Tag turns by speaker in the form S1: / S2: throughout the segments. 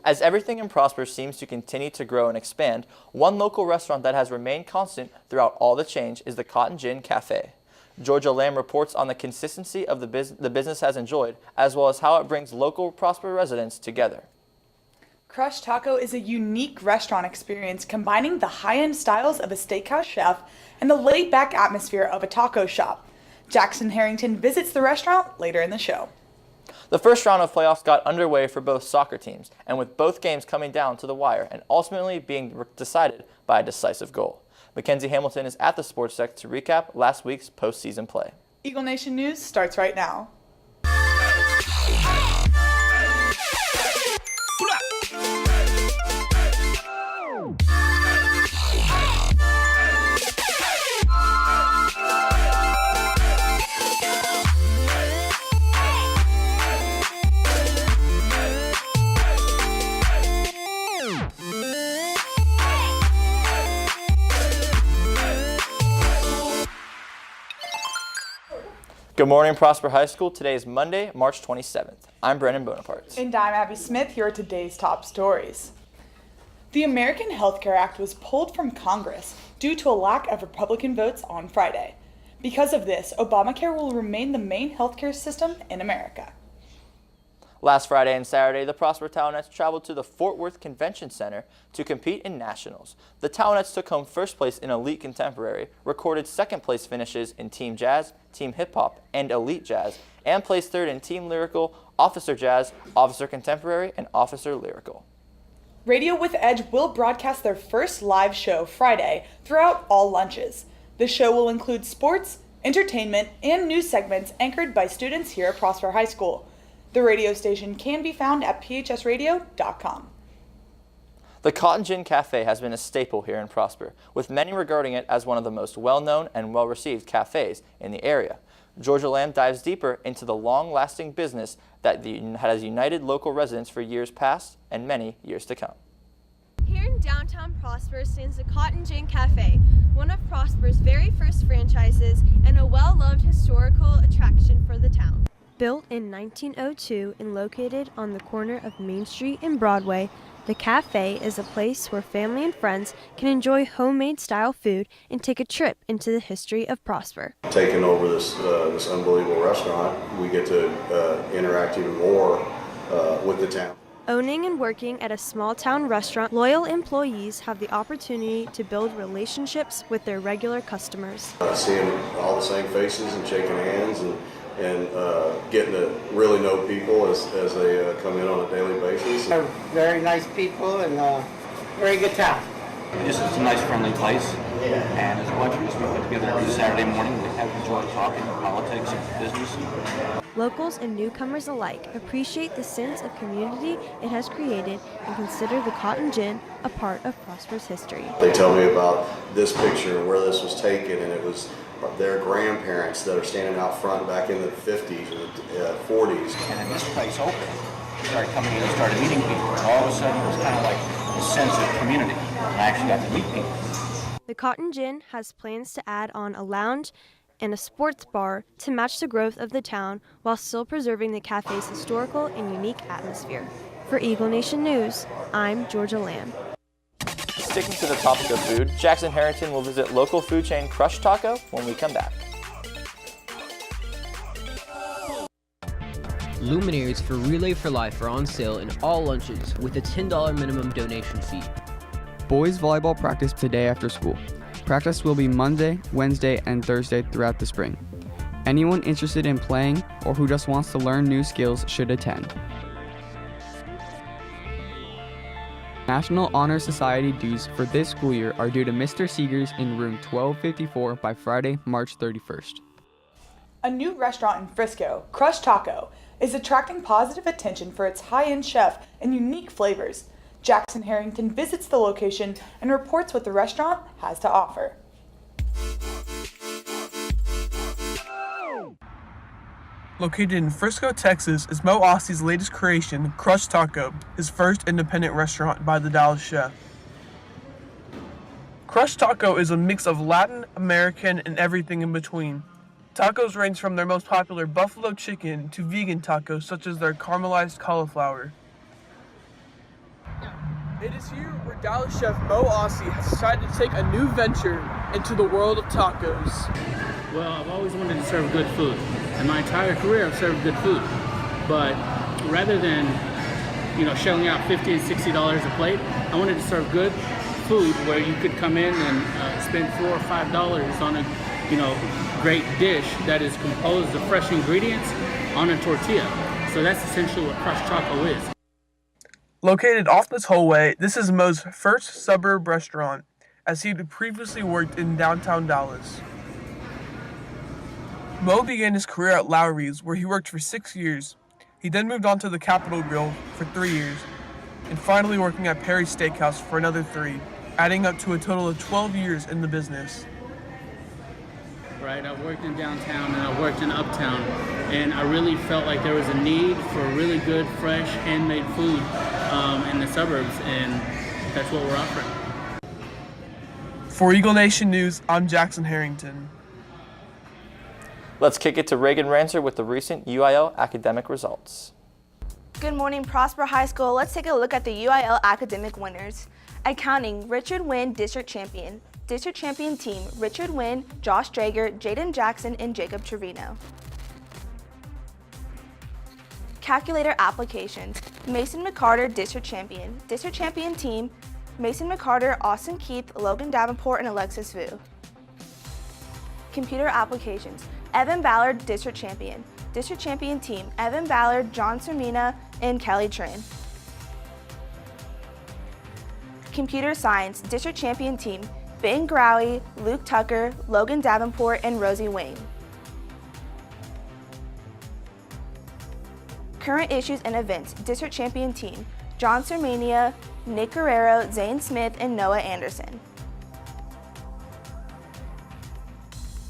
S1: As everything in Prosper seems to continue to grow and expand, one local restaurant that has remained constant throughout all the change is the Cotton Gin Cafe. Georgia Lamb reports on the consistency of the business has enjoyed, as well as how it brings local Prosper residents together.
S2: Crush Taco is a unique restaurant experience combining the high-end styles of a steakhouse chef and the laid-back atmosphere of a taco shop. Jackson Harrington visits the restaurant later in the show.
S1: The first round of playoffs got underway for both soccer teams, and with both games coming down to the wire and ultimately being decided by a decisive goal. Mackenzie Hamilton is at the Sports Deck to recap last week's postseason play.
S2: Eagle Nation News starts right now.
S1: Good morning, Prosper High School. Today is Monday, March 27th. I'm Brennan Bonaparte.
S2: And I'm Abby Smith. Here are today's top stories. The American Health Care Act was pulled from Congress due to a lack of Republican votes on Friday. Because of this, Obamacare will remain the main healthcare system in America.
S1: Last Friday and Saturday, the Prosper Townettes traveled to the Fort Worth Convention Center to compete in nationals. The Townettes took home first place in Elite Contemporary, recorded second place finishes in Team Jazz, Team Hip Hop, and Elite Jazz, and placed third in Team Lyrical, Officer Jazz, Officer Contemporary, and Officer Lyrical.
S2: Radio with Edge will broadcast their first live show Friday throughout all lunches. The show will include sports, entertainment, and news segments anchored by students here at Prosper High School. The radio station can be found at phsradio.com.
S1: The Cotton Gin Cafe has been a staple here in Prosper, with many regarding it as one of the most well-known and well-received cafes in the area. Georgia Lamb dives deeper into the long-lasting business that has united local residents for years past and many years to come.
S3: Here in downtown Prosper stands the Cotton Gin Cafe, one of Prosper's very first franchises and a well-loved historical attraction for the town. Built in 1902 and located on the corner of Main Street and Broadway, the cafe is a place where family and friends can enjoy homemade style food and take a trip into the history of Prosper.
S4: Taking over this unbelievable restaurant, we get to interact even more with the town.
S3: Owning and working at a small town restaurant, loyal employees have the opportunity to build relationships with their regular customers.
S4: Seeing all the same faces and shaking hands and getting to really know people as they come in on a daily basis.
S5: They're very nice people and very good town.
S6: This is a nice, friendly place, and as a bunch of us, we put together every Saturday morning. We have enjoyed talking politics and business.
S3: Locals and newcomers alike appreciate the sense of community it has created and consider the Cotton Gin a part of Prosper's history.
S4: They tell me about this picture and where this was taken, and it was their grandparents that are standing out front back in the 50s or the 40s.
S6: And then this place opened. We started coming in and started meeting people, and all of a sudden it was kind of like a sense of community. And I actually got to meet people.
S3: The Cotton Gin has plans to add on a lounge and a sports bar to match the growth of the town while still preserving the cafe's historical and unique atmosphere. For Eagle Nation News, I'm Georgia Lamb.
S1: Sticking to the topic of food, Jackson Harrington will visit local food chain Crush Taco when we come back.
S7: Luminaries for Relay for Life are on sale in all lunches with a $10 minimum donation fee.
S8: Boys volleyball practice today after school. Practice will be Monday, Wednesday, and Thursday throughout the spring. Anyone interested in playing or who just wants to learn new skills should attend. National Honor Society dues for this school year are due to Mr. Seegers in room 1254 by Friday, March 31st.
S2: A new restaurant in Frisco, Crush Taco, is attracting positive attention for its high-end chef and unique flavors. Jackson Harrington visits the location and reports what the restaurant has to offer.
S9: Located in Frisco, Texas, is Mo Ossie's latest creation, Crush Taco, his first independent restaurant by the Dallas chef. Crush Taco is a mix of Latin, American, and everything in between. Tacos range from their most popular buffalo chicken to vegan tacos such as their caramelized cauliflower. It is here where Dallas chef Mo Ossie has decided to take a new venture into the world of tacos.
S10: Well, I've always wanted to serve good food, and my entire career I've served good food. But rather than, shelling out $50 and $60 a plate, I wanted to serve good food where you could come in and spend $4 or $5 on a, great dish that is composed of fresh ingredients on a tortilla. So that's essentially what crushed taco is.
S9: Located off the tollway, this is Mo's first suburb restaurant, as he had previously worked in downtown Dallas. Mo began his career at Lowry's, where he worked for 6 years. He then moved on to the Capitol Grill for 3 years, and finally working at Perry's Steakhouse for another 3, adding up to a total of 12 years in the business.
S10: Right, I worked in downtown and I worked in uptown, and I really felt like there was a need for really good, fresh, handmade food in the suburbs, and that's what we're offering.
S9: For Eagle Nation News, I'm Jackson Harrington.
S1: Let's kick it to Reagan Ranser with the recent UIL academic results.
S11: Good morning, Prosper High School. Let's take a look at the UIL academic winners. Accounting, Richard Wynn, District Champion. District Champion Team, Richard Wynn, Josh Drager, Jaden Jackson, and Jacob Trevino. Calculator Applications, Mason McCarter, District Champion. District Champion Team, Mason McCarter, Austin Keith, Logan Davenport, and Alexis Vu. Computer Applications, Evan Ballard, District Champion. District Champion Team, Evan Ballard, John Sermina, and Kelly Trin. Computer Science, District Champion Team, Ben Growie, Luke Tucker, Logan Davenport, and Rosie Wayne. Current Issues and Events, District Champion Team, John Sermania, Nick Guerrero, Zane Smith, and Noah Anderson.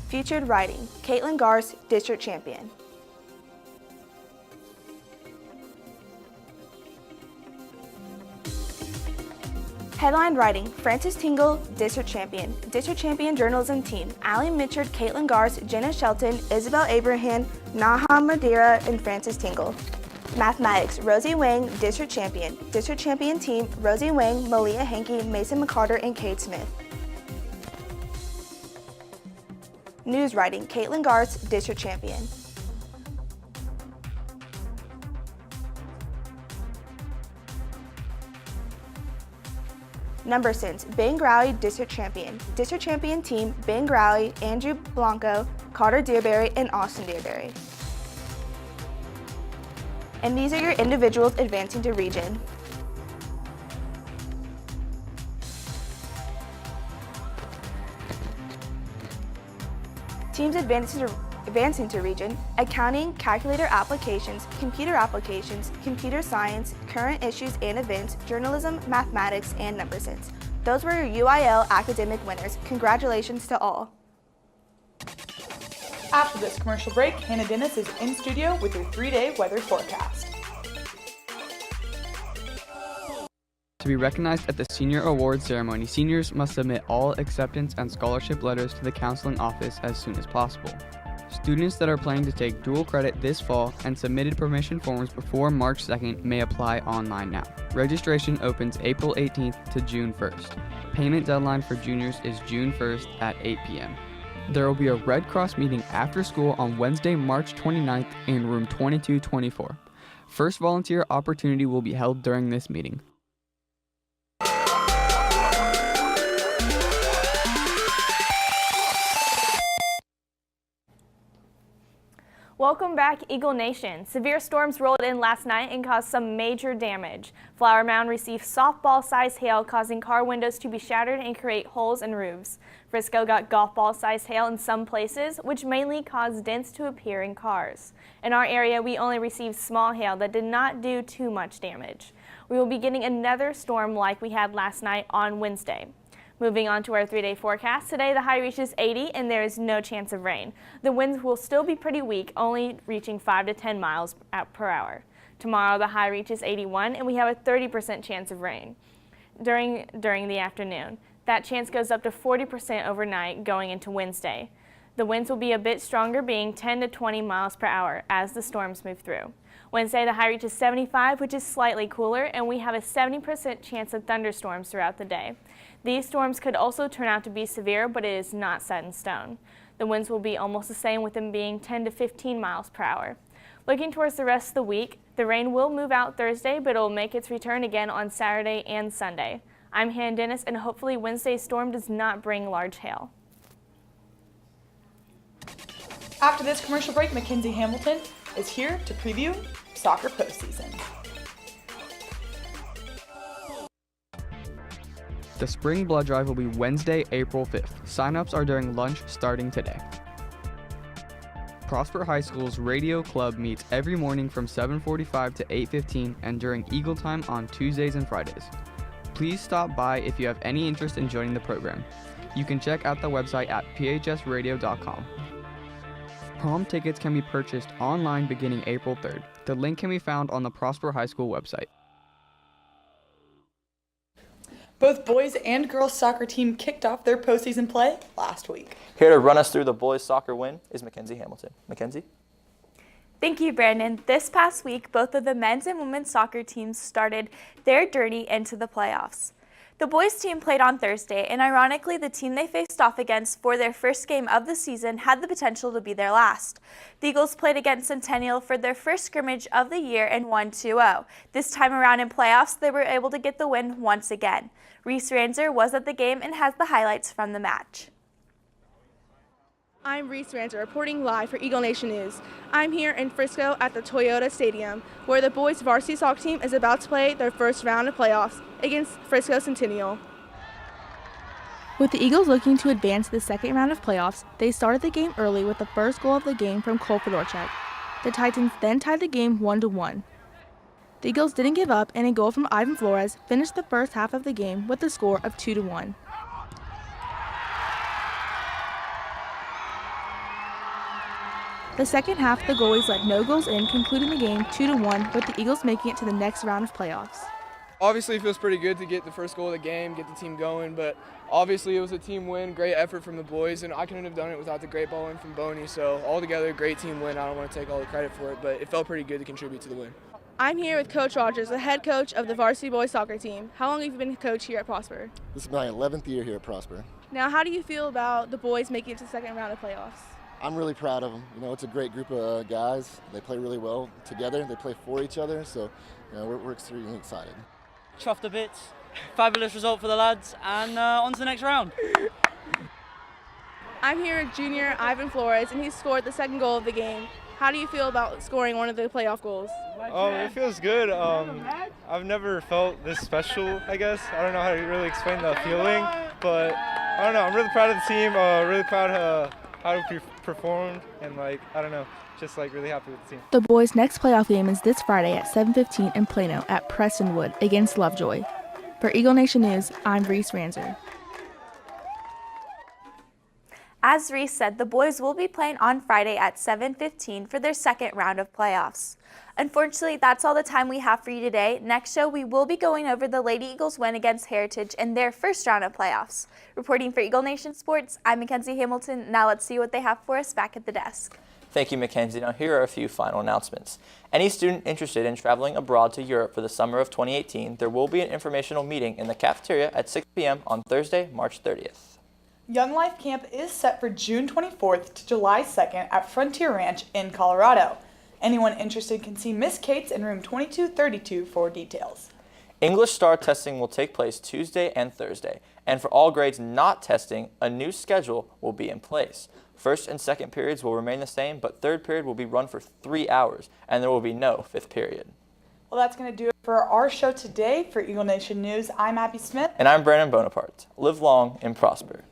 S11: Featured Writing, Caitlin Garce, District Champion. Headline Writing, Francis Tingle, District Champion. District Champion Journalism Team, Allie Mitchard, Caitlin Garce, Jenna Shelton, Isabel Abraham, Naham Madeira, and Francis Tingle. Mathematics, Rosie Wang, District Champion. District Champion Team, Rosie Wang, Malia Hankey, Mason McCarter, and Kate Smith. News Writing, Caitlin Garce, District Champion. Number Sense, Ben Growie, District Champion. District Champion Team, Ben Growie, Andrew Blanco, Carter Dearberry, and Austin Dearberry. And these are your individuals advancing to region. Teams advancing to region, Accounting, Calculator Applications, Computer Science, Current Issues and Events, Journalism, Mathematics, and Number Sense. Those were your UIL academic winners. Congratulations to all.
S2: After this commercial break, Hannah Dennis is in studio with your 3-day weather forecast.
S8: To be recognized at the Senior Awards Ceremony, seniors must submit all acceptance and scholarship letters to the counseling office as soon as possible. Students that are planning to take dual credit this fall and submitted permission forms before March 2nd may apply online now. Registration opens April 18th to June 1st. Payment deadline for juniors is June 1st at 8 p.m. There will be a Red Cross meeting after school on Wednesday, March 29th in room 2224. First volunteer opportunity will be held during this meeting.
S12: Welcome back, Eagle Nation. Severe storms rolled in last night and caused some major damage. Flower Mound received softball-sized hail, causing car windows to be shattered and create holes in roofs. Frisco got golf ball-sized hail in some places, which mainly caused dents to appear in cars. In our area, we only received small hail that did not do too much damage. We will be getting another storm like we had last night on Wednesday. Moving on to our 3-day forecast, today the high reaches 80 and there is no chance of rain. The winds will still be pretty weak, only reaching 5 to 10 miles per hour. Tomorrow the high reaches 81 and we have a 30% chance of rain during the afternoon. That chance goes up to 40% overnight going into Wednesday. The winds will be a bit stronger, being 10 to 20 miles per hour as the storms move through. Wednesday, the high reaches 75, which is slightly cooler, and we have a 70% chance of thunderstorms throughout the day. These storms could also turn out to be severe, but it is not set in stone. The winds will be almost the same, with them being 10 to 15 miles per hour. Looking towards the rest of the week, the rain will move out Thursday, but it will make its return again on Saturday and Sunday. I'm Hannah Dennis, and hopefully Wednesday's storm does not bring large hail.
S2: After this commercial break, Mackenzie Hamilton is here to preview soccer postseason.
S8: The Spring Blood Drive will be Wednesday, April 5th. Sign-ups are during lunch starting today. Prosper High School's radio club meets every morning from 7:45 to 8:15 and during Eagle Time on Tuesdays and Fridays. Please stop by if you have any interest in joining the program. You can check out the website at phsradio.com. Prom tickets can be purchased online beginning April 3rd. The link can be found on the Prosper High School website.
S2: Both boys and girls soccer team kicked off their postseason play last week.
S1: Here to run us through the boys soccer win is Mackenzie Hamilton. Mackenzie?
S11: Thank you, Brandon. This past week, both of the men's and women's soccer teams started their journey into the playoffs. The boys team played on Thursday, and ironically, the team they faced off against for their first game of the season had the potential to be their last. The Eagles played against Centennial for their first scrimmage of the year and won 2-0. This time around in playoffs, they were able to get the win once again. Reese Ranzer was at the game and has the highlights from the match.
S13: I'm Reese Ranzer, reporting live for Eagle Nation News. I'm here in Frisco at the Toyota Stadium, where the boys varsity soccer team is about to play their first round of playoffs against Frisco Centennial. With the Eagles looking to advance to the second round of playoffs, they started the game early with the first goal of the game from Cole Fedorchuk. The Titans then tied the game 1-1. The Eagles didn't give up, and a goal from Ivan Flores finished the first half of the game with a score of 2-1. The second half, the goalies let no goals in, concluding the game 2-1, with the Eagles making it to the next round of playoffs.
S9: Obviously, it feels pretty good to get the first goal of the game, get the team going, but obviously it was a team win, great effort from the boys, and I couldn't have done it without the great ball in from Boney, so altogether, great team win. I don't want to take all the credit for it, but it felt pretty good to contribute to the win.
S13: I'm here with Coach Rogers, the head coach of the varsity boys soccer team. How long have you been a coach here at Prosper?
S14: This is my 11th year here at Prosper.
S13: Now, how do you feel about the boys making it to the second round of playoffs?
S14: I'm really proud of them. You know, it's a great group of guys. They play really well together. They play for each other, so you know, we're extremely excited.
S15: Chuffed a bit. Fabulous result for the lads, and on to the next round.
S13: I'm here with junior Ivan Flores, and he scored the second goal of the game. How do you feel about scoring one of the playoff goals?
S16: It feels good. I've never felt this special, I guess. I don't know how to really explain the feeling, but I don't know. I'm really proud of the team, really proud of how we performed, and just really happy with the team.
S13: The boys' next playoff game is this Friday at 7:15 in Plano at Prestonwood against Lovejoy. For Eagle Nation News, I'm Reese Ranzer.
S11: As Reese said, the boys will be playing on Friday at 7:15 for their second round of playoffs. Unfortunately, that's all the time we have for you today. Next show, we will be going over the Lady Eagles win against Heritage in their first round of playoffs. Reporting for Eagle Nation Sports, I'm Mackenzie Hamilton. Now let's see what they have for us back at the desk.
S1: Thank you, Mackenzie. Now here are a few final announcements. Any student interested in traveling abroad to Europe for the summer of 2018, there will be an informational meeting in the cafeteria at 6 p.m. on Thursday, March 30th.
S2: Young Life Camp is set for June 24th to July 2nd at Frontier Ranch in Colorado. Anyone interested can see Miss Cates in room 2232 for details.
S1: English STAR testing will take place Tuesday and Thursday, and for all grades not testing, a new schedule will be in place. First and second periods will remain the same, but third period will be run for 3 hours, and there will be no fifth period.
S2: Well, that's going to do it for our show today. For Eagle Nation News, I'm Abby Smith.
S1: And I'm Brandon Bonaparte. Live long and prosper.